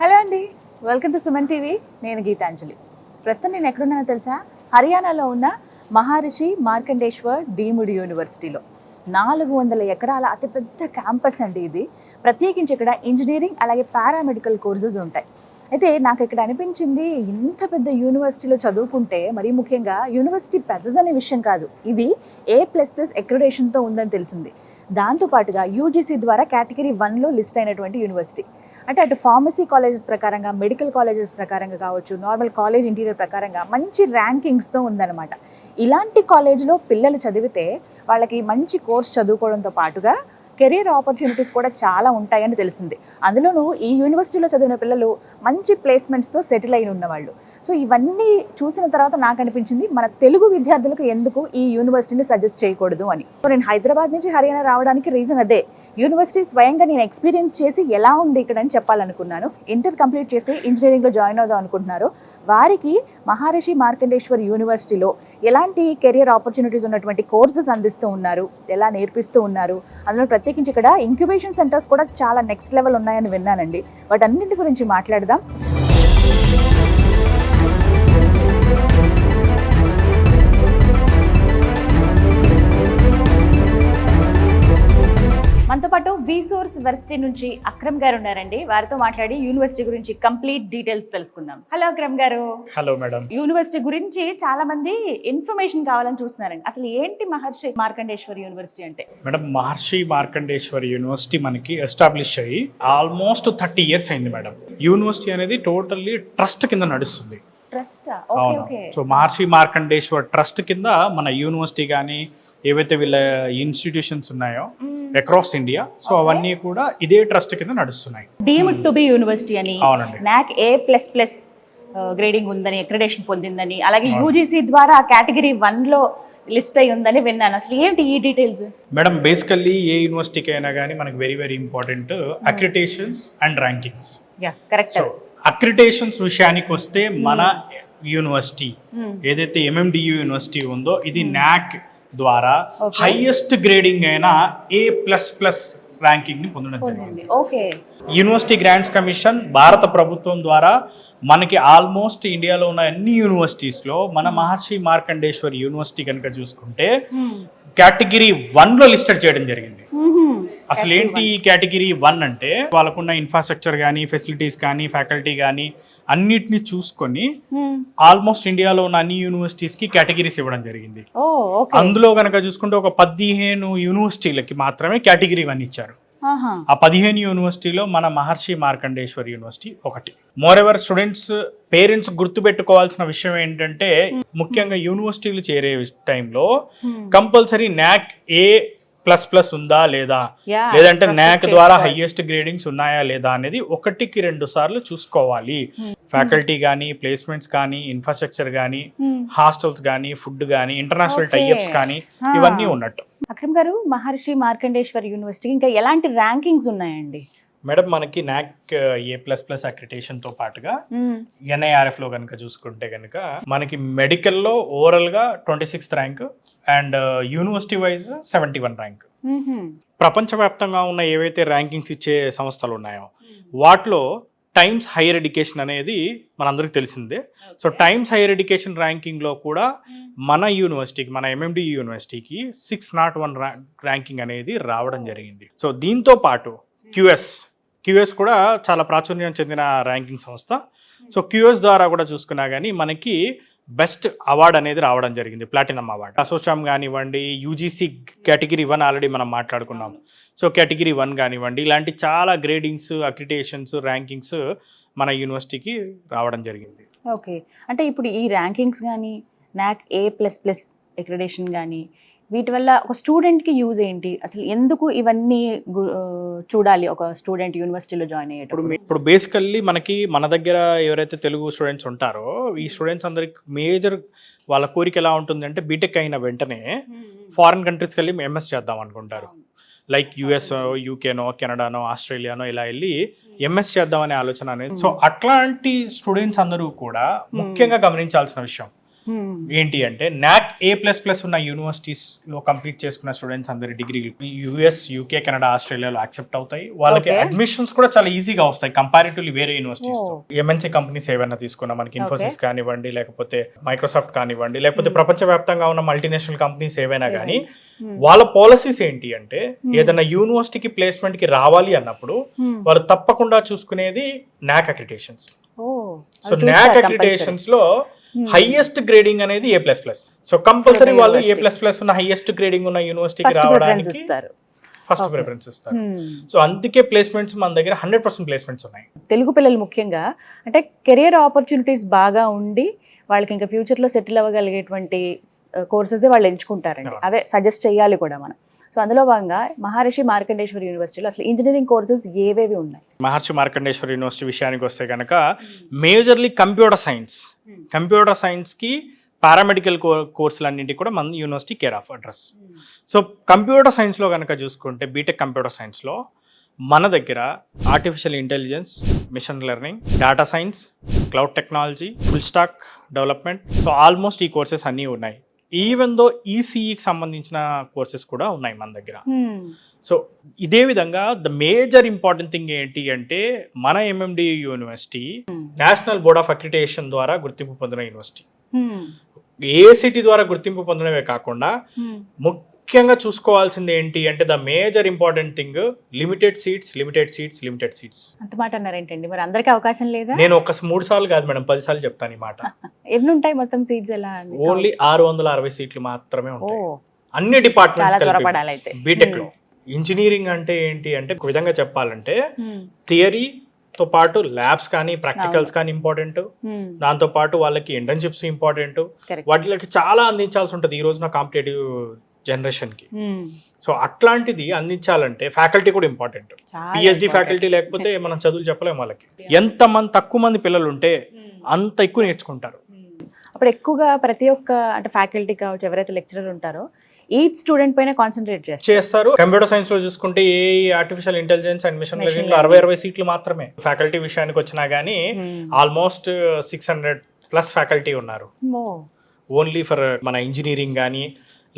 Hello అండి, welcome to Suman TV. నేను గీతాంజలి. ప్రస్తుతం నేను ఎక్కడున్నానో తెలుసా? హర్యానాలో ఉన్న మహర్షి మార్కండేశ్వర్ డీమ్డ్ యూనివర్సిటీలో 400 ఎకరాల అతిపెద్ద క్యాంపస్ అండి ఇది. ప్రత్యేకించి ఇక్కడ ఇంజనీరింగ్ అలాగే పారామెడికల్ కోర్సెస్ ఉంటాయి. అయితే నాకు ఇక్కడ అనిపించింది, ఇంత పెద్ద యూనివర్సిటీలో చదువుకుంటే, మరీ ముఖ్యంగా యూనివర్సిటీ పెద్దదనే విషయం కాదు, ఇది A++ అక్రిడేషన్తో ఉందని తెలిసింది. దాంతోపాటుగా యూజీసీ ద్వారా కేటగిరీ 1లో లిస్ట్ అయినటువంటి యూనివర్సిటీ. అంటే అటు ఫార్మసీ కాలేజెస్ ప్రకారంగా, మెడికల్ కాలేజెస్ ప్రకారంగా కావచ్చు, నార్మల్ కాలేజ్ ఇంటీరియర్ ప్రకారంగా మంచి ర్యాంకింగ్స్తో ఉందన్నమాట. ఇలాంటి కాలేజ్లో పిల్లలు చదివితే వాళ్ళకి మంచి కోర్స్ చదువుకోవడంతో పాటుగా కెరీర్ ఆపర్చునిటీస్ కూడా చాలా ఉంటాయని తెలిసింది. అందులోనూ ఈ యూనివర్సిటీలో చదివిన పిల్లలు మంచి ప్లేస్మెంట్స్తో సెటిల్ అయిన ఉన్నవాళ్ళు. సో ఇవన్నీ చూసిన తర్వాత నాకు అనిపించింది, మన తెలుగు విద్యార్థులకు ఎందుకు ఈ యూనివర్సిటీని సజెస్ట్ చేయకూడదు అని. సో నేను హైదరాబాద్ నుంచి హర్యానా రావడానికి రీజన్ అదే. యూనివర్సిటీ స్వయంగా నేను ఎక్స్పీరియన్స్ చేసి ఎలా ఉంది ఇక్కడ అని చెప్పాలనుకున్నాను. ఇంటర్ కంప్లీట్ చేసి ఇంజనీరింగ్లో జాయిన్ అవుదాం అనుకుంటున్నారు వారికి మహర్షి మార్కండేశ్వర్ యూనివర్సిటీలో ఎలాంటి కెరియర్ ఆపర్చునిటీస్ ఉన్నటువంటి కోర్సెస్ అందిస్తూ ఉన్నారు, ఎలా నేర్పిస్తూ ఉన్నారు, అందులో ప్రత్యేకించి ఇక్కడ ఇంక్యుబేషన్ సెంటర్స్ కూడా చాలా నెక్స్ట్ లెవెల్ ఉన్నాయని విన్నానండి. వాటన్నింటి గురించి మాట్లాడదాం. మనతో పాటు విసోర్స్ వర్సిటీ నుంచి అక్రమ్ గారు ఉన్నారండి. వారితో మాట్లాడి యూనివర్సిటీ గురించి కంప్లీట్ డీటెయిల్స్ తెలుసుకుందాం. హలో అక్రమ్ గారు. Hello madam. యూనివర్సిటీ గురించి చాలా మంది ఇన్ఫర్మేషన్ కావాలని చూస్తున్నారండి. అసలు ఏంటి మహర్షి మార్కండేశ్వర్ యూనివర్సిటీ అంటే? మేడం, మహర్షి మార్కండేశ్వర్ యూనివర్సిటీ మనకి ఎస్టాబ్లిష్ అయ్యి ఆల్మోస్ట్ 30 years అయింది మేడం. యూనివర్సిటీ అనేది టోటల్లీ ట్రస్ట్ కింద నడుస్తుంది. అవును. సో మహర్షి మార్కండేశ్వర్ ట్రస్ట్ కింద మన యూనివర్సిటీ కానీ ఏవైతే వీళ్ళ ఇన్స్టిట్యూషన్స్ ఉన్నాయో అక్రాస్ ఇండియా, సో అవన్నీ కూడా ఇదే ట్రస్ట్ కింద నడుస్తున్నాయి. డీమ్డ్ టు బి యూనివర్సిటీ అని, అవునండి, నాక్ A++ గ్రేడింగ్ ఉందని, అక్రిడేషన్ పొందిందని, అలాగే యూజీసీ ద్వారా కేటగిరీ 1లో లిస్ట్ అయి ఉందని విన్నాను. అసలు ఏంటి ఈ డీటెయిల్స్? మేడం, బేసికల్లీ ఏ యూనివర్సిటీకి అయినా కానీ మనకి very very important accreditations and rankings. Correct. So accreditations విషయానికి వస్తే మన యూనివర్సిటీ ఏదైతే MMDU యూనివర్సిటీ ఉందో ఇది నాక్ ద్వారా హైయెస్ట్ గ్రేడింగ్ అయిన A++ ర్యాంకింగ్ ని పొందడం జరిగింది. యూనివర్సిటీ గ్రాంట్స్ కమిషన్ భారత ప్రభుత్వం ద్వారా మనకి ఆల్మోస్ట్ ఇండియాలో ఉన్న అన్ని యూనివర్సిటీస్ లో మన మహర్షి మార్కండేశ్వర్ యూనివర్సిటీ కనుక చూసుకుంటే కేటగిరీ 1లో లిస్టెడ్ చేయడం జరిగింది. అసలు ఏంటి కేటగిరీ 1 అంటే, వాళ్ళకున్న ఇన్ఫ్రాస్ట్రక్చర్ కానీ, ఫెసిలిటీస్ కానీ, ఫ్యాకల్టీ కానీ అన్నిటిని చూసుకొని ఆల్మోస్ట్ ఇండియాలో ఉన్న అన్ని యూనివర్సిటీస్ కి కేటగిరీస్ ఇవ్వడం జరిగింది. అందులో కనుక చూసుకుంటే ఒక 15 యూనివర్సిటీలకి మాత్రమే కేటగిరీ 1 ఇచ్చారు. ఆ 15 యూనివర్సిటీలో మన మహర్షి మార్కండేశ్వర్ యూనివర్సిటీ ఒకటి. మోరెవర్ స్టూడెంట్స్ పేరెంట్స్ గుర్తుపెట్టుకోవాల్సిన విషయం ఏంటంటే, ముఖ్యంగా యూనివర్సిటీలు చేరే టైంలో కంపల్సరీ నాక్ A++ ఉందా లేదా, లేదంటే నాక్ ద్వారా హైయెస్ట్ గ్రేడింగ్స్ ఉన్నాయా లేదా అనేది 1-2 సార్లు చూసుకోవాలి. ఫ్యాకల్టీ కానీ, ప్లేస్మెంట్స్ కానీ, ఇన్ఫ్రాస్ట్రక్చర్ కానీ, హాస్టల్స్ కానీ, ఫుడ్ కానీ, ఇంటర్నేషనల్ టైఅప్స్ కానీ ఇవన్నీ ఉన్నట్టు. అక్రమ్ గారు, మహర్షి మార్కండేశ్వర్ యూనివర్సిటీ ఇంకా ఎలాంటి ర్యాంకింగ్స్ ఉన్నాయండి? మేడం, మనకి నాక్ A++ అక్రిడేషన్ తో పాటుగా NIRF లో కనుక చూసుకుంటే కనుక మనకి మెడికల్లో ఓవరాల్ గా 26th rank and university wise 71 rank. ప్రపంచవ్యాప్తంగా ఉన్న ఏవైతే ర్యాంకింగ్స్ ఇచ్చే సంస్థలు ఉన్నాయో వాటిలో టైమ్స్ హైయర్ ఎడ్యుకేషన్ అనేది మనందరికి తెలిసిందే. So times higher education ranking లో కూడా మన యూనివర్సిటీకి, మన MMDU యూనివర్సిటీకి 601 ర్యాంకింగ్ అనేది రావడం జరిగింది. సో దీంతో పాటు QS కూడా చాలా ప్రాచుర్యం చెందిన ర్యాంకింగ్ సంస్థ. సో QS ద్వారా కూడా చూసుకున్నా కానీ మనకి బెస్ట్ అవార్డ్ అనేది రావడం జరిగింది, ప్లాటినం అవార్డ్. అసోచామ్ కానివ్వండి, UGC కేటగిరీ 1 ఆల్రెడీ మనం మాట్లాడుకున్నాం. సో కేటగిరీ 1 కానివ్వండి, ఇలాంటి చాలా గ్రేడింగ్స్, అక్రిడేషన్స్, ర్యాంకింగ్స్ మన యూనివర్సిటీకి రావడం జరిగింది. ఓకే, అంటే ఇప్పుడు ఈ ర్యాంకింగ్స్ కానీ, నాక్ A++ అక్రిడేషన్ కానీ, వీటి వల్ల ఒక స్టూడెంట్కి యూజ్ ఏంటి? అసలు ఎందుకు ఇవన్నీ చూడాలి ఒక స్టూడెంట్ యూనివర్సిటీలో జాయిన్ అయ్యేటప్పుడు? ఇప్పుడు బేసికల్లీ మనకి మన దగ్గర ఎవరైతే తెలుగు స్టూడెంట్స్ ఉంటారో ఈ స్టూడెంట్స్ అందరికి మేజర్ వాళ్ళ కోరిక ఎలా ఉంటుంది అంటే, బీటెక్ అయిన వెంటనే ఫారిన్ కంట్రీస్కి వెళ్ళి MS చేద్దాం అనుకుంటారు. లైక్ US, UKనో, కెనడానో, ఆస్ట్రేలియానో ఇలా వెళ్ళి MS చేద్దామనే ఆలోచన అనేది. సో అట్లాంటి స్టూడెంట్స్ అందరూ కూడా ముఖ్యంగా గమనించాల్సిన విషయం, ఏంటి అంటే నాక్ A++ ఉన్న యూనివర్సిటీస్ లో కంప్లీట్ చేసుకున్న స్టూడెంట్స్ అందరి డిగ్రీ యుఎస్, యూకే, కెనడా, ఆస్ట్రేలియాలో యాక్సెప్ట్ అవుతాయి. వాళ్ళకి అడ్మిషన్స్ కూడా చాలా ఈజీగా వస్తాయి కంపారిటివ్లీ వేరే యూనివర్సిటీస్ తో. ఎంఎన్సీ కంపెనీస్ ఏవైనా తీసుకున్నా మనకి ఇన్ఫోసిస్ కానివ్వండి, లేకపోతే మైక్రోసాఫ్ట్ కానివ్వండి, లేకపోతే ప్రపంచవ్యాప్తంగా ఉన్న మల్టీనేషనల్ కంపెనీస్ ఏవైనా కానీ వాళ్ళ పాలసీస్ ఏంటి అంటే ఏదైనా యూనివర్సిటీకి ప్లేస్మెంట్ కి రావాలి అన్నప్పుడు వాళ్ళు తప్పకుండా చూసుకునేది నాక్ అక్రిడేషన్స్. సో నాక్ అక్రిడేషన్స్ లో హైయెస్ట్ గ్రేడింగ్ అనేది A++. సో కంపల్సరీ వాళ్ళు A++ ఉన్న హైయెస్ట్ గ్రేడింగ్ ఉన్న యూనివర్సిటీకి రావడానికి ఫస్ట్ ప్రిఫరెన్స్ ఇస్తారు. సో అందుకే ప్లేస్మెంట్స్ మన దగ్గర 100% ప్లేస్మెంట్స్ ఉన్నాయి. తెలుగు పిల్లలు ముఖ్యంగా అంటే కెరియర్ ఆపర్చునిటీస్ బాగా ఉండి వాళ్ళకి ఇంకా ఫ్యూచర్ లో సెటిల్ అవ్వగలిగేటువంటి కోర్సెస్ వాళ్ళు ఎంచుకుంటారండి. అవే సజెస్ట్ చేయాలి కూడా మనం. సో అందులో భాగంగా మహర్షి మార్కండేశ్వర యూనివర్సిటీలో అసలు ఇంజనీరింగ్ కోర్సెస్ ఏవేవి ఉన్నాయి? మహర్షి మార్కండేశ్వర యూనివర్సిటీ విషయానికి వస్తే కనుక మేజర్లీ కంప్యూటర్ సైన్స్ కి పారామెడికల్ కోర్సులన్నింటి కూడా మన university care of address. So computer సైన్స్లో కనుక చూసుకుంటే బీటెక్ కంప్యూటర్ సైన్స్లో మన దగ్గర artificial intelligence, machine learning, data science, cloud technology, full stack development, so almost ఈ కోర్సెస్ అన్నీ ఉన్నాయి. ఈవెన్ దో ఈసీఈకి సంబంధించిన కోర్సెస్ కూడా ఉన్నాయి మన దగ్గర. సో ఇదే విధంగా ద మేజర్ ఇంపార్టెంట్ థింగ్ ఏంటి అంటే మన MMD university national board of accreditation ద్వారా గుర్తింపు పొందిన యూనివర్సిటీ. ఏఐసిటి ద్వారా గుర్తింపు పొందడమే కాకుండా ముఖ్యంగా చూసుకోవాల్సింది ఏంటి అంటే the major important thing limited seats. అంత మాట అన్నారేంటండి? మరి అందరికీ అవకాశం లేదా? నేను ఒక 3 సార్లు కాదు మేడం, 10 సార్లు చెప్తాను ఈ మాట. ఎన్ని ఉంటాయి మొత్తం సీట్స్? ఎలా? ఓన్లీ 660 సీట్లు మాత్రమే ఉంటాయి అన్ని డిపార్ట్మెంట్స్ బీటెక్ లో. ఇంజనీరింగ్ అంటే ఏంటి అంటే ఒక విధంగా చెప్పాలంటే థియరీ తో పాటు ల్యాబ్స్ కానీ ప్రాక్టికల్స్ కానీ ఇంపార్టెంట్, దాంతో పాటు వాళ్ళకి ఇంటర్న్షిప్స్ ఇంపార్టెంట్, వాటికి చాలా అందించాల్సి ఉంటుంది ఈ రోజున కాంపిటేటివ్ జనరేషన్ కి. సో అట్లాంటిది అందించాలంటే ఫ్యాకల్టీ కూడా ఇంపార్టెంట్. పిహెచ్డి ఫ్యాకల్టీ లేకపోతే మనం చదువులు చెప్పలేము వాళ్ళకి. తక్కువ మంది పిల్లలు ఉంటే అంత ఎక్కువ నేర్చుకుంటారు. అప్పుడు ఎక్కువగా ప్రతి ఒక్క అంటే ఫ్యాకల్టీ కావచ్చు ఎవరైతే లెక్చరర్ ఉంటారో ఈచ్ స్టూడెంట్ పైన కాన్సన్ట్రేట్ చేస్తారు. కంప్యూటర్ సైన్స్ లో చూసుకుంటే ఏ artificial intelligence and machine learning లో 60 సీట్లు మాత్రమే. ఫ్యాకల్టీ విషయానికి వచ్చినా గానీ ఆల్మోస్ట్ 600+ ఫ్యాకల్టీ ఉన్నారు ఓన్లీ ఫర్ మన ఇంజనీరింగ్ కానీ,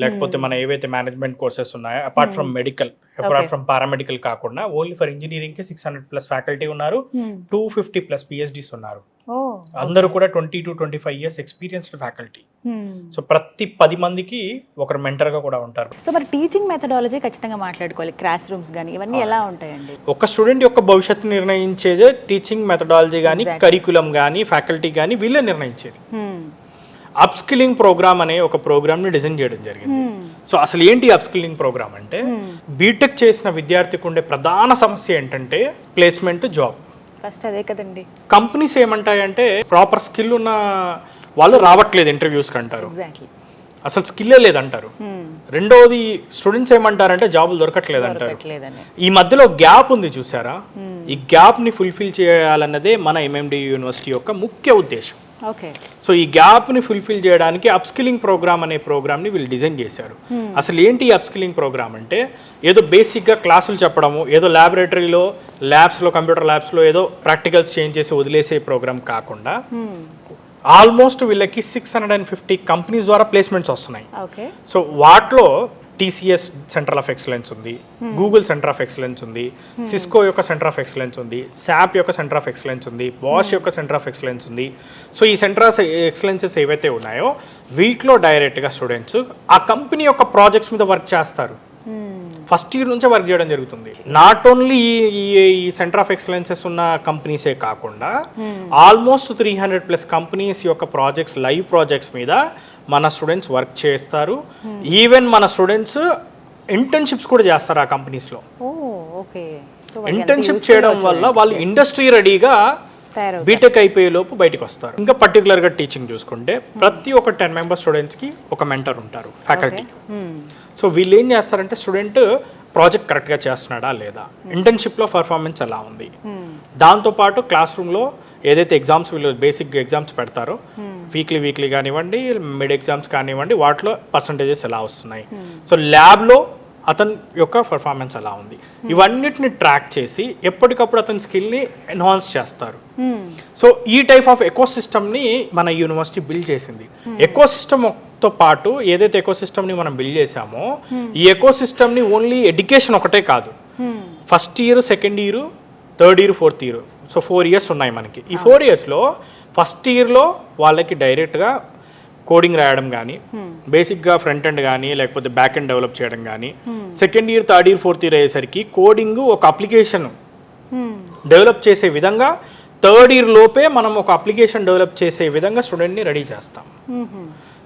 లేకపోతే మన ఏవైతే మేనేజ్మెంట్ కోర్సెస్ ఉన్నాయో apart from medical, apart from paramedical కాకుండా ఓన్లీ ఫర్ ఇంజనీరింగ్ కి 600+ ఫ్యాకల్టీ ఉన్నారు. 250+ పిహెచ్డీస్ ఉన్నారు. అందరూ కూడా 20 to 25 years experienced faculty. So ప్రతి 10 మందికి ఒకరు మెంటర్ గా కూడా ఉంటారు. సో మరి టీచింగ్ మెథడాలజీ ఖచ్చితంగా మాట్లాడుకోవాలి. క్లాస్ రూమ్స్ కానీ ఇవన్నీ ఎలా ఉంటాయండి? ఒక స్టూడెంట్ యొక్క భవిష్యత్తు నిర్ణయించేదే టీచింగ్ మెథడాలజీ కానీ, కరికులం కానీ, ఫ్యాకల్టీ కానీ వీళ్ళే నిర్ణయించేది. అప్ స్కిల్లింగ్ ప్రోగ్రామ్ అనే ఒక ప్రోగ్రామ్ ని డిజైన్ చేయడం జరిగింది. సో అసలు ఏంటి అప్ స్కిల్లింగ్ ప్రోగ్రామ్ అంటే బీటెక్ చేసిన విద్యార్థికి ఉండే ప్రధాన సమస్య ఏంటంటే ప్లేస్మెంట్, జాబ్. ఫస్ట్ అదే కదండి. కంపెనీస్ ఏమంటాయంటే ప్రాపర్ స్కిల్ ఉన్న వాళ్ళు రావట్లేదు ఇంటర్వ్యూస్ కి అంటారు, అసలు స్కిల్లే లేదంటారు. రెండోది స్టూడెంట్స్ ఏమంటారంటే జాబులు దొరకట్లేదు అంటారు. ఈ మధ్యలో గ్యాప్ ఉంది చూసారా? ఈ గ్యాప్ ని ఫుల్ఫిల్ చేయాలన్నదే మన ఎంఎండి యూనివర్సిటీ యొక్క ముఖ్య ఉద్దేశం. సో ఈ గ్యాప్ ని ఫుల్ఫిల్ చేయడానికి అప్ స్కిల్లింగ్ ప్రోగ్రామ్ అనే ప్రోగ్రామ్ ని వీళ్ళు డిజైన్ చేశారు. అసలు ఏంటి అప్ స్కిల్లింగ్ ప్రోగ్రామ్ అంటే ఏదో బేసిక్ గా క్లాసులు చెప్పడము, ఏదో ల్యాబొరేటరీలో ల్యాబ్స్ లో కంప్యూటర్ ల్యాబ్స్ లో ఏదో ప్రాక్టికల్స్ చేంజ్ చేసి వదిలేసే ప్రోగ్రామ్ కాకుండా ఆల్మోస్ట్ వీళ్ళకి 650 కంపెనీస్ ద్వారా ప్లేస్మెంట్స్ వస్తున్నాయి. సో వాటిలో టీసీఎస్ సెంటర్ ఆఫ్ ఎక్సలెన్స్ ఉంది, గూగుల్ సెంటర్ ఆఫ్ ఎక్సలెన్స్ ఉంది, సిస్కో యొక్క సెంటర్ ఆఫ్ ఎక్సలెన్స్ ఉంది, శాప్ యొక్క సెంటర్ ఆఫ్ ఎక్సలెన్స్ ఉంది, బాష్ యొక్క సెంటర్ ఆఫ్ ఎక్సలెన్స్ ఉంది. సో ఈ సెంటర్ ఆఫ్ ఎక్సలెన్సెస్ ఏవైతే ఉన్నాయో వీటిలో డైరెక్ట్గా స్టూడెంట్స్ ఆ కంపెనీ యొక్క ప్రాజెక్ట్స్ మీద వర్క్ చేస్తారు. ఫస్ట్ ఇయర్ నుంచే వర్క్ చేయడం జరుగుతుంది. నాట్ ఓన్లీ ఈ సెంటర్ ఆఫ్ ఎక్సలెన్సెస్ ఉన్న కంపెనీసే కాకుండా ఆల్మోస్ట్ 300+ కంపెనీస్ యొక్క ప్రాజెక్ట్స్, లైవ్ ప్రాజెక్ట్స్ మీద మన స్టూడెంట్స్ వర్క్ చేస్తారు. ఈవెన్ మన స్టూడెంట్స్ ఇంటర్న్షిప్స్ కూడా చేస్తారు ఆ కంపెనీస్లో. ఇంటర్న్షిప్ చేయడం వల్ల వాళ్ళు ఇండస్ట్రీ రెడీగా బీటెక్ అయిపోయే లోపు బయటకు వస్తారు. ఇంకా పర్టికులర్గా టీచింగ్ చూసుకుంటే ప్రతి ఒక్క 10 మెంబర్ స్టూడెంట్స్కి ఒక మెంటర్ ఉంటారు, ఫ్యాకల్టీ. సో వీళ్ళు ఏం చేస్తారంటే స్టూడెంట్ ప్రాజెక్ట్ కరెక్ట్గా చేస్తున్నాడా లేదా, ఇంటర్న్షిప్లో పర్ఫార్మెన్స్ ఎలా ఉంది, దాంతోపాటు క్లాస్ రూమ్లో ఏదైతే ఎగ్జామ్స్ వీళ్ళు బేసిక్ ఎగ్జామ్స్ పెడతారో వీక్లీ కానివ్వండి, మిడ్ ఎగ్జామ్స్ కానివ్వండి, వాటిలో పర్సంటేజెస్ ఎలా వస్తున్నాయి. సో ల్యాబ్లో అతని యొక్క పర్ఫార్మెన్స్ ఎలా ఉంది, ఇవన్నిటిని ట్రాక్ చేసి ఎప్పటికప్పుడు అతని స్కిల్ని ఎన్హాన్స్ చేస్తారు. సో ఈ టైప్ ఆఫ్ ఎకో సిస్టమ్ని మన యూనివర్సిటీ బిల్డ్ చేసింది. ఎకో సిస్టమ్తో పాటు ఏదైతే ఎకో సిస్టమ్ని మనం బిల్డ్ చేసామో ఈ ఎకో సిస్టమ్ని ఓన్లీ ఎడ్యుకేషన్ ఒకటే కాదు, first year, second year, third year, fourth year, so 4 years ఉన్నాయి మనకి. ఈ 4 yearsలో ఫస్ట్ ఇయర్లో వాళ్ళకి డైరెక్ట్గా కోడింగ్ రాయడం కానీ, బేసిక్గా ఫ్రంట్ ఎండ్ కానీ లేకపోతే బ్యాక్ ఎండ్ డెవలప్ చేయడం కానీ, second year, third year, fourth year అయ్యేసరికి కోడింగ్ ఒక అప్లికేషన్ డెవలప్ చేసే విధంగా థర్డ్ ఇయర్ లోపే మనం ఒక అప్లికేషన్ డెవలప్ చేసే విధంగా స్టూడెంట్ని రెడీ చేస్తాం.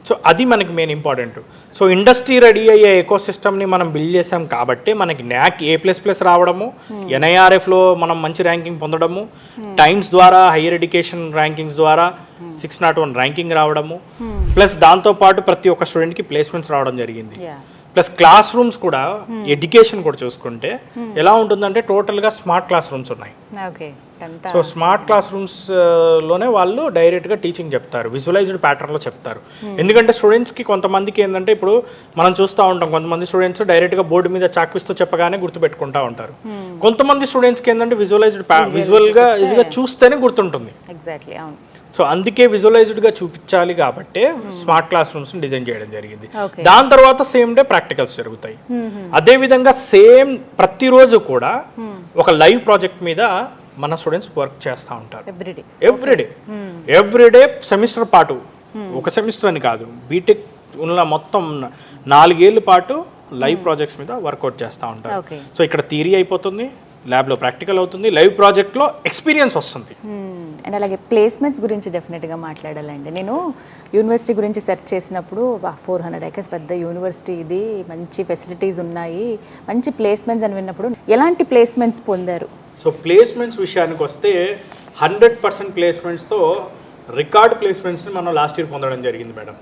సో అది మనకి main important. So industry ready అయ్యే ఎకో సిస్టమ్ని మనం బిల్డ్ చేసాం కాబట్టి మనకి NAAC A++ రావడము, NIRFలో మనం మంచి ర్యాంకింగ్ పొందడము, టైమ్స్ ద్వారా హైయర్ ఎడ్యుకేషన్ ర్యాంకింగ్స్ ద్వారా 601 ర్యాంకింగ్ రావడము, ప్లస్ దాంతోపాటు ప్రతి ఒక్క స్టూడెంట్కి ప్లేస్మెంట్స్ రావడం జరిగింది. ప్లస్ క్లాస్ రూమ్స్ కూడా, ఎడ్యుకేషన్ కూడా చూసుకుంటే ఎలా ఉంటుందంటే టోటల్గా స్మార్ట్ క్లాస్ రూమ్స్ ఉన్నాయి. సో స్మార్ట్ క్లాస్ రూమ్స్ లోనే వాళ్ళు డైరెక్ట్గా టీచింగ్ చెప్తారు, విజువలైజ్డ్ ప్యాటర్న్లో చెప్తారు. ఎందుకంటే స్టూడెంట్స్కి కొంతమందికి ఏంటంటే ఇప్పుడు మనం చూస్తూ ఉంటాం, కొంతమంది స్టూడెంట్స్ డైరెక్ట్గా బోర్డు మీద చాక్పిస్తూ చెప్పగానే గుర్తుపెట్టుకుంటా ఉంటారు. కొంతమంది స్టూడెంట్స్కి ఏంటంటే విజువల్గా ఈజీగా చూస్తేనే గుర్తుంటుంది. సో అందుకే విజువలైజ్డ్గా చూపించాలి కాబట్టి స్మార్ట్ క్లాస్ రూమ్స్ని డిజైన్ చేయడం జరిగింది. దాని తర్వాత సేమ్ డే ప్రాక్టికల్స్ జరుగుతాయి. అదేవిధంగా సేమ్ ప్రతిరోజు కూడా ఒక లైవ్ ప్రాజెక్ట్ మీద మన స్టూడెంట్స్ వర్క్ చేస్తూ ఉంటారు. ఎవ్రీడే సెమిస్టర్ పాటు, ఒక సెమిస్టర్ అని కాదు, బీటెక్ ఉన్న మొత్తం 4 ఏళ్ళ పాటు లైవ్ ప్రాజెక్ట్స్ మీద వర్కౌట్ చేస్తూ ఉంటారు. సో ఇక్కడ థియరీ అయిపోతుంది, ల్యాబ్లో ప్రాక్టికల్ అవుతుంది, లైవ్ ప్రాజెక్ట్లో ఎక్స్పీరియన్స్ వస్తుంది. అండ్ అలాగే ప్లేస్మెంట్స్ గురించి డెఫినెట్గా మాట్లాడాలండి. నేను యూనివర్సిటీ గురించి సెర్చ్ చేసినప్పుడు 400 acres పెద్ద యూనివర్సిటీ ఇది, మంచి ఫెసిలిటీస్ ఉన్నాయి, మంచి ప్లేస్మెంట్స్ అని విన్నప్పుడు ఎలాంటి ప్లేస్మెంట్స్ పొందారు? సో ప్లేస్మెంట్స్ విషయానికి వస్తే 100% ప్లేస్మెంట్స్తో రికార్డ్ ప్లేస్మెంట్స్ని మనం లాస్ట్ ఇయర్ పొందడం జరిగింది మేడం.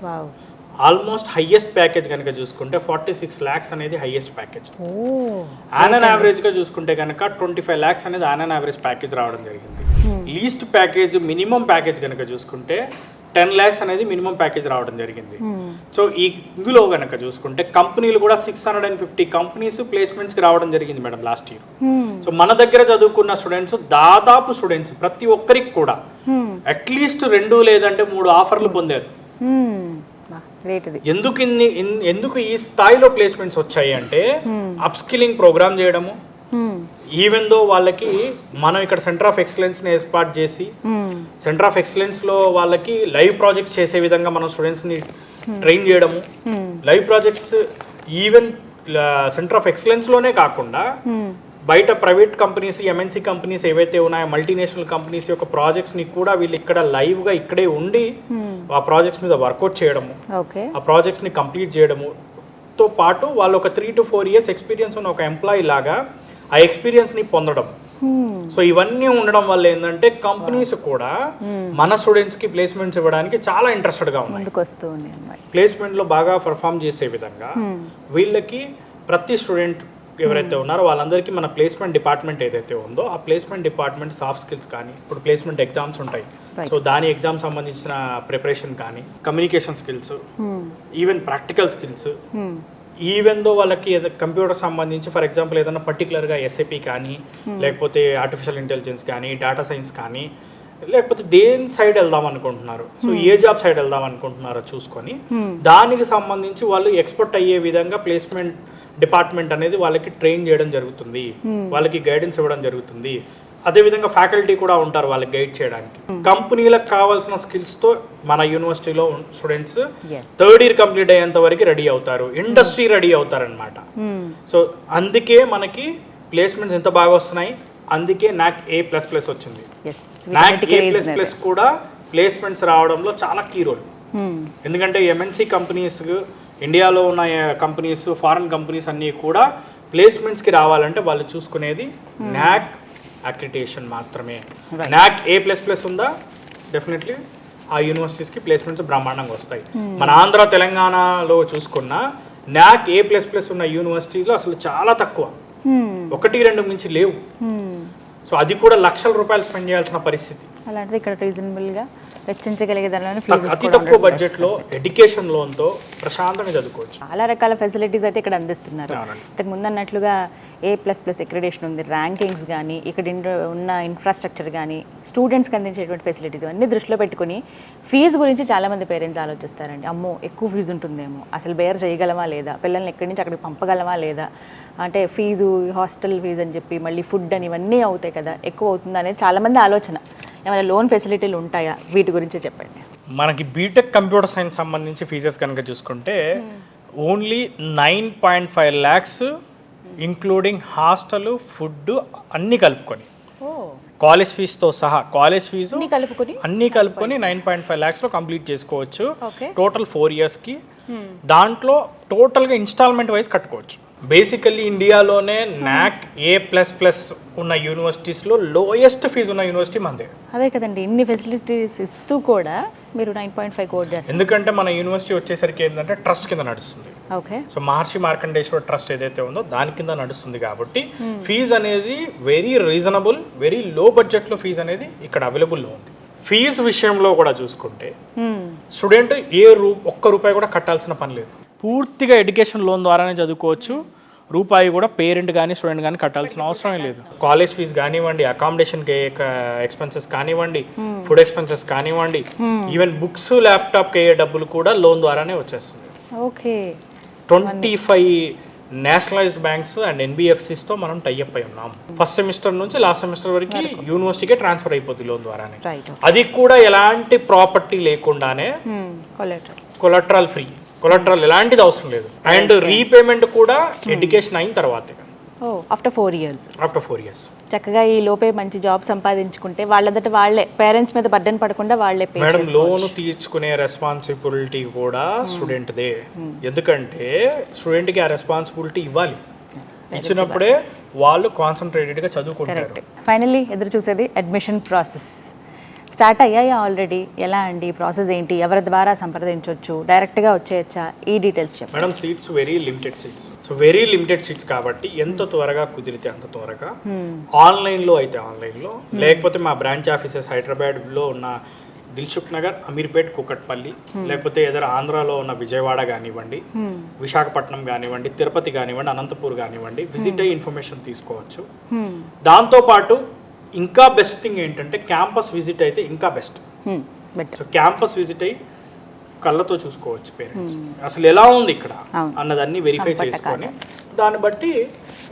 ఆల్మోస్ట్ హైయెస్ట్ ప్యాకేజ్ కనుక చూసుకుంటే 46 lakhs అనేది హైయెస్ట్ ప్యాకేజ్. ఆన్ యావరేజ్గా చూసుకుంటే కనుక 25 lakhs అనేది ఆన్ యావరేజ్ ప్యాకేజ్ రావడం జరిగింది. లీస్ట్ ప్యాకేజ్, మినిమం ప్యాకేజ్ కనుక చూసుకుంటే 10 lakhs అనేది మినిమం ప్యాకేజ్ రావడం జరిగింది. సో ఇందులో కనుక చూసుకుంటే కంపెనీలు కూడా 650 కంపెనీస్ ప్లేస్మెంట్స్కి రావడం జరిగింది మేడం లాస్ట్ ఇయర్. సో మన దగ్గర చదువుకున్న స్టూడెంట్స్, దాదాపు స్టూడెంట్స్ ప్రతి ఒక్కరికి కూడా అట్లీస్ట్ 2 లేదంటే 3 ఆఫర్లు పొందారు. ఎందుకు ఈ స్థాయిలో ప్లేస్మెంట్స్ వచ్చాయి అంటే అప్ స్కిల్లింగ్ ప్రోగ్రామ్ చేయడము, ఈవెన్ దో వాళ్ళకి మనం ఇక్కడ సెంటర్ ఆఫ్ ఎక్సలెన్స్ని ఏర్పాటు చేసి సెంటర్ ఆఫ్ ఎక్సలెన్స్లో వాళ్ళకి లైవ్ ప్రాజెక్ట్స్ చేసే విధంగా మనం స్టూడెంట్స్ని ట్రైన్ చేయడము, live projects even center of ఎక్సలెన్స్లోనే కాకుండా బయట ప్రైవేట్ కంపెనీస్, MNC కంపెనీస్ ఏవైతే ఉన్నాయో, మల్టీనేషనల్ కంపెనీస్ యొక్క ప్రాజెక్ట్స్ని కూడా వీళ్ళు ఇక్కడ లైవ్గా ఇక్కడే ఉండి ఆ ప్రాజెక్ట్స్ మీద వర్కౌట్ చేయడము, ఆ ప్రాజెక్ట్స్ని కంప్లీట్ చేయడము తో పాటు వాళ్ళు ఒక 3 to 4 years ఎక్స్పీరియన్స్ ఉన్న ఒక ఎంప్లాయీ లాగా ఆ ఎక్స్పీరియన్స్ని పొందడం. సో ఇవన్నీ ఉండడం వల్ల ఏంటంటే కంపెనీస్ కూడా మన స్టూడెంట్స్కి ప్లేస్మెంట్స్ ఇవ్వడానికి చాలా ఇంట్రెస్టెడ్గా ఉన్నాయి. ప్లేస్మెంట్లో బాగా పర్ఫామ్ చేసే విధంగా వీళ్ళకి ప్రతి స్టూడెంట్ ఎవరైతే ఉన్నారో వాళ్ళందరికీ మన ప్లేస్మెంట్ డిపార్ట్మెంట్ ఏదైతే ఉందో ఆ ప్లేస్మెంట్ డిపార్ట్మెంట్ సాఫ్ట్ స్కిల్స్ కానీ, ఇప్పుడు ప్లేస్మెంట్ ఎగ్జామ్స్ ఉంటాయి, సో దాని ఎగ్జామ్ సంబంధించిన ప్రిపరేషన్ కానీ, communication skills, even practical skills, even though వాళ్ళకి కంప్యూటర్ సంబంధించి ఫర్ ఎగ్జాంపుల్ ఏదైనా పర్టికులర్గా SAP కానీ, లేకపోతే ఆర్టిఫిషియల్ ఇంటెలిజెన్స్ కానీ, డేటా సైన్స్ కానీ, లేకపోతే దేని సైడ్ వెళ్దాం అనుకుంటున్నారు, సో ఏ జాబ్ సైడ్ వెళ్దాం అనుకుంటున్నారో చూసుకొని దానికి సంబంధించి వాళ్ళు ఎక్స్పర్ట్ అయ్యే విధంగా ప్లేస్మెంట్ డిపార్ట్మెంట్ అనేది వాళ్ళకి ట్రైన్ చేయడం జరుగుతుంది, వాళ్ళకి గైడెన్స్ ఇవ్వడం జరుగుతుంది. అదేవిధంగా ఫ్యాకల్టీ కూడా ఉంటారు వాళ్ళకి గైడ్ చేయడానికి. కంపెనీలకు కావాల్సిన స్కిల్స్తో మన యూనివర్సిటీలో స్టూడెంట్స్ థర్డ్ ఇయర్ కంప్లీట్ అయ్యేంత వరకు రెడీ అవుతారు, ఇండస్ట్రీ రెడీ అవుతారనమాట. సో అందుకే మనకి ప్లేస్మెంట్స్ ఎంత బాగా వస్తున్నాయి, అందుకే NAAC A++ వచ్చింది. NAAC A++ కూడా ప్లేస్మెంట్స్ రావడంలో చాలా కీ రోల్. ఎందుకంటే MNC కంపెనీస్, ఇండియాలో ఉన్న కంపెనీస్, ఫారెన్ కంపెనీస్ అన్నీ కూడా ప్లేస్మెంట్స్కి రావాలంటే వాళ్ళు చూసుకునేది NAAC అక్రిడిటేషన్ మాత్రమే. NAAC A++ ఉందా, డెఫినెట్లీ ఆ యూనివర్సిటీస్కి ప్లేస్మెంట్స్ బ్రహ్మాండంగా వస్తాయి. మన ఆంధ్ర తెలంగాణలో చూసుకున్న NAAC A++ ఉన్న యూనివర్సిటీలో అసలు చాలా తక్కువ, 1-2 మించి లేవు. సో అది కూడా లక్షల రూపాయలు స్పెండ్ చేయాల్సిన పరిస్థితి. అలాంటిది ఇక్కడ రీజనబుల్గా వెచ్చించగలిగే ధరలోనే అతి తక్కువ బడ్జెట్లో ఎడ్యుకేషన్ లోన్తో ప్రశాంతంగా చదువుకోవచ్చు. చాలా రకాల ఫెసిలిటీస్ అయితే ఇక్కడ అందిస్తున్నారు. ఇంతకు ముందు అన్నట్లుగా A++ అక్రిడేషన్ ఉంది, ర్యాంకింగ్స్ కానీ ఇక్కడ ఉన్న ఇన్ఫ్రాస్ట్రక్చర్ కానీ స్టూడెంట్స్కి అందించేటువంటి ఫెసిలిటీస్ అన్నీ దృష్టిలో పెట్టుకుని ఫీజు గురించి చాలామంది పేరెంట్స్ ఆలోచిస్తారండి. అమ్మో ఎక్కువ ఫీజు ఉంటుందేమో, అసలు బేర్ చేయగలమా లేదా, పిల్లల్ని ఎక్కడి నుంచి అక్కడికి పంపగలమా లేదా, అంటే ఫీజు హాస్టల్ ఫీజు అని చెప్పి మళ్ళీ ఫుడ్ అని ఇవన్నీ అవుతాయి కదా, ఎక్కువ అవుతుందా అనేది చాలామంది ఆలోచన. ఏమైనా లోన్ ఫెసిలిటీలు ఉంటాయా, వీటి గురించి చెప్పండి. మనకి బీటెక్ కంప్యూటర్ సైన్స్ సంబంధించి ఫీజెస్ కనుక చూసుకుంటే only 9.5 lakhs including hostel food అన్నీ కలుపుకొని, కాలేజ్ ఫీజుతో సహా, కాలేజ్ ఫీజు అన్నీ కలుపుకొని 9.5 lakhsలో కంప్లీట్ చేసుకోవచ్చు. టోటల్ 4 yearsకి. దాంట్లో టోటల్గా ఇన్స్టాల్మెంట్ వైజ్ కట్టుకోవచ్చు. బేసికల్లీ ఇండియాలోనే NAC A++ ఉన్న యూనివర్సిటీస్లో లోయెస్ట్ ఫీజు ఉన్న యూనివర్సిటీ మనదే. అదే కదండి, ఇన్ని ఫెసిలిటీస్ ఇస్తూ కూడా మీరు 9.5 కోట్ చేస్తారు. ఎందుకంటే మన యూనివర్సిటీ వచ్చేసరికి ఏంటంటే ట్రస్ట్ కింద నడుస్తుంది. ఓకే. సో మహర్షి మార్కండేశ్వర ట్రస్ట్ ఏదైతే ఉందో దాని కింద నడుస్తుంది కాబట్టి ఫీజు అనేది వెరీ రీజనబుల్, వెరీ లో బడ్జెట్లో ఫీజు అనేది ఇక్కడ అవైలబుల్లో ఉంది. ఫీజు విషయంలో కూడా చూసుకుంటే స్టూడెంట్ ఒక్క రూపాయి కూడా కట్టాల్సిన పని లేదు. పూర్తిగా ఎడ్యుకేషన్ లోన్ ద్వారానే చదువుకోవచ్చు. రూపాయి కూడా పేరెంట్ కానీ స్టూడెంట్ కానీ కట్టాల్సిన అవసరం లేదు. కాలేజ్ ఫీజు కానివ్వండి, అకామిడేషన్ ఎక్స్పెన్సెస్ కానివ్వండి, ఫుడ్ ఎక్స్పెన్సెస్ కానివ్వండి, ఈవెన్ బుక్స్ ల్యాప్టాప్ అయ్యే డబ్బులు కూడా లోన్ ద్వారానే వచ్చేస్తుంది. Okay. 25 nationalised banks and NBFCs తో మనం టైఅప్ అయి ఉన్నాం. ఫస్ట్ సెమిస్టర్ నుంచి లాస్ట్ సెమిస్టర్ వరకు యూనివర్సిటీకే ట్రాన్స్ఫర్ అయిపోతుంది లోన్ ద్వారానే. అది కూడా ఎలాంటి ప్రాపర్టీ లేకుండానే, కొలెటరల్ ఫ్రీ, కొలెటరల్ ఎలాంటిది అవసరం లేదు. అండ్ రీపేమెంట్ కూడా ఎడ్యుకేషన్ అయిన తర్వాతే, ఆఫ్టర్ 4 years. ఆఫ్టర్ 4 years చక్కగా ఈ లోపే మంచి జాబ్ సంపాదించుకుంటే వాళ్ళంతట వాళ్ళే, పేరెంట్స్ మీద బర్డెన్ పడకుండా వాళ్ళే పే మేడం. లోన్ తీర్చుకునే రెస్పాన్సిబిలిటీ కూడా స్టూడెంట్దే. ఎందుకంటే స్టూడెంట్కి ఆ రెస్పాన్సిబిలిటీ ఇవ్వాలి. ఇచ్చినప్పుడే వాళ్ళు కాన్సన్ట్రేటెడ్గా చదువుకుంటారు. ఫైనల్లీ ఎదురు చూసేది అడ్మిషన్ ప్రాసెస్ స్టార్ట్ అయ్యాయా ఆల్రెడీ? ఎలా అండి ప్రాసెస్ ఏంటి, ఎవరి ద్వారా సంప్రదించవచ్చు, డైరెక్ట్గా వచ్చేయచ్చా, ఈ డీటెయిల్స్ చెప్పండి. Madam seats very limited seats. So very limited seats కాబట్టి ఎంత త్వరగా కుదిరితే అంత త్వరగా ఆన్లైన్లో అయితే ఆన్లైన్లో, లేకపోతే మా బ్రాంచ్ ఆఫీసెస్ హైదరాబాద్లో ఉన్న దిల్సుఖ్ నగర్, అమీర్పేట్, కూకట్పల్లి, లేకపోతే ఏదైనా ఆంధ్రాలో ఉన్న విజయవాడ కానివ్వండి, విశాఖపట్నం కానివ్వండి, తిరుపతి కానివ్వండి, అనంతపూర్ కానివ్వండి, విజిట్ అయ్యి ఇన్ఫర్మేషన్ తీసుకోవచ్చు. దాంతోపాటు ఇంకా బెస్ట్ థింగ్ ఏంటంటే క్యాంపస్ విజిట్ అయితే ఇంకా బెస్ట్. సో క్యాంపస్ విజిట్ అయ్యి కళ్ళతో చూసుకోవచ్చు పేరెంట్స్, అసలు ఎలా ఉంది ఇక్కడ అన్నదాన్ని వెరిఫై చేసుకొని దాన్ని బట్టి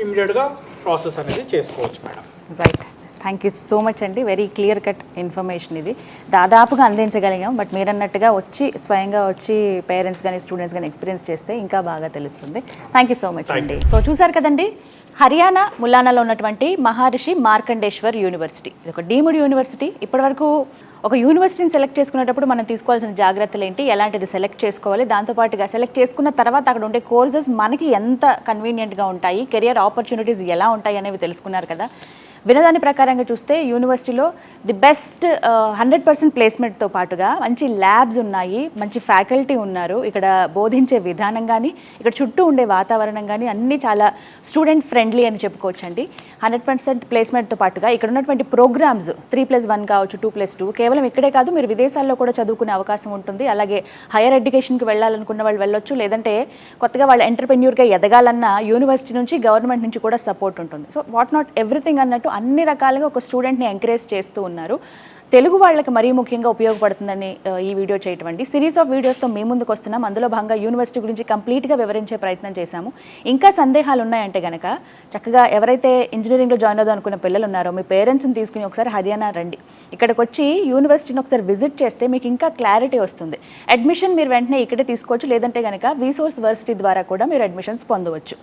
ఇమీడియట్గా ప్రాసెస్ అనేది చేసుకోవచ్చు madam. Right. Thank you so much అండి, వెరీ క్లియర్ కట్ ఇన్ఫర్మేషన్ ఇది దాదాపుగా అందించగలిగాం. బట్ మీరు అన్నట్టుగా వచ్చి స్వయంగా వచ్చి పేరెంట్స్ కానీ స్టూడెంట్స్ కానీ ఎక్స్పీరియన్స్ చేస్తే ఇంకా బాగా తెలుస్తుంది. థ్యాంక్ యూ సో మచ్ అండి. సో చూసారు కదండి, హర్యానా ములానాలో ఉన్నటువంటి మహర్షి మార్కండేశ్వర్ యూనివర్సిటీ. ఇది ఒక డీమ్డ్ యూనివర్సిటీ. ఇప్పటివరకు ఒక యూనివర్సిటీని సెలెక్ట్ చేసుకునేటప్పుడు మనం తీసుకోవాల్సిన జాగ్రత్తలు ఏంటి, ఎలాంటిది సెలెక్ట్ చేసుకోవాలి, దాంతోపాటుగా సెలెక్ట్ చేసుకున్న తర్వాత అక్కడ ఉండే కోర్సెస్ మనకి ఎంత కన్వీనియంట్గా ఉంటాయి, కెరియర్ ఆపర్చునిటీస్ ఎలా ఉంటాయి అనేవి తెలుసుకున్నారు కదా. వినదాని ప్రకారంగా చూస్తే యూనివర్సిటీలో ది బెస్ట్ 100% ప్లేస్మెంట్తో పాటుగా మంచి ల్యాబ్స్ ఉన్నాయి, మంచి ఫ్యాకల్టీ ఉన్నారు, ఇక్కడ బోధించే విధానం కానీ ఇక్కడ చుట్టూ ఉండే వాతావరణం కానీ అన్నీ చాలా స్టూడెంట్ ఫ్రెండ్లీ అని చెప్పుకోవచ్చండి. 100% ప్లేస్మెంట్తో పాటుగా ఇక్కడ ఉన్నటువంటి ప్రోగ్రామ్స్ 3+1 కావచ్చు, 2+2, కేవలం ఇక్కడే కాదు మీరు విదేశాల్లో కూడా చదువుకునే అవకాశం ఉంటుంది. అలాగే హైయర్ ఎడ్యుకేషన్కి వెళ్ళాలనుకున్న వాళ్ళు వెళ్ళొచ్చు, లేదంటే కొత్తగా వాళ్ళ ఎంటర్ప్రెన్యూర్గా ఎదగాలన్న యూనివర్సిటీ నుంచి గవర్నమెంట్ నుంచి కూడా సపోర్ట్ ఉంటుంది. సో వాట్ నాట్ ఎవ్రీథింగ్ అన్నట్టు అన్ని రకాలుగా ఒక స్టూడెంట్ని ఎంకరేజ్ చేస్తూ ఉన్నారు. తెలుగు వాళ్ళకి మరీ ముఖ్యంగా ఉపయోగపడుతుందని ఈ వీడియో చేయటం అండి. సిరీస్ ఆఫ్ వీడియోస్తో మీ ముందుకు వస్తున్నాం. అందులో భాగంగా యూనివర్సిటీ గురించి కంప్లీట్గా వివరించే ప్రయత్నం చేశాము. ఇంకా సందేహాలు ఉన్నాయంటే కనుక చక్కగా ఎవరైతే ఇంజనీరింగ్లో జాయిన్ అవుదాం అనుకున్న పిల్లలు ఉన్నారో మీ పేరెంట్స్ని తీసుకుని ఒకసారి హర్యానా రండి. ఇక్కడికి వచ్చి యూనివర్సిటీని ఒకసారి విజిట్ చేస్తే మీకు ఇంకా క్లారిటీ వస్తుంది. అడ్మిషన్ మీరు వెంటనే ఇక్కడే తీసుకోవచ్చు, లేదంటే కనుక విసోర్స్ వర్సిటీ ద్వారా కూడా మీరు అడ్మిషన్స్ పొందవచ్చు.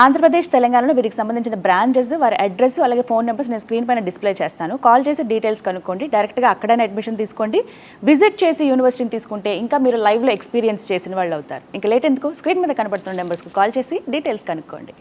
ఆంధ్రప్రదేశ్, తెలంగాణలో వీరికి సంబంధించిన బ్రాంచెస్, వారి అడ్రస్, అలాగే ఫోన్ నెంబర్స్ నేను స్క్రీన్ పైన డిస్ప్లే చేస్తాను. కాల్ చేసి డీటెయిల్స్ కనుక్కోండి. డైరెక్ట్గా అక్కడనే అడ్మిషన్ తీసుకోండి. విజిట్ చేసి యూనివర్సిటీని తీసుకుంటే ఇంకా మీరు లైవ్లో ఎక్స్పీరియన్స్ చేసిన వాళ్ళు అవుతారు. ఇంకా లేట్ ఎందుకు, స్క్రీన్ మీద కనబడుతున్న నెంబర్స్కి కాల్ చేసి డీటెయిల్స్ కనుక్కోండి.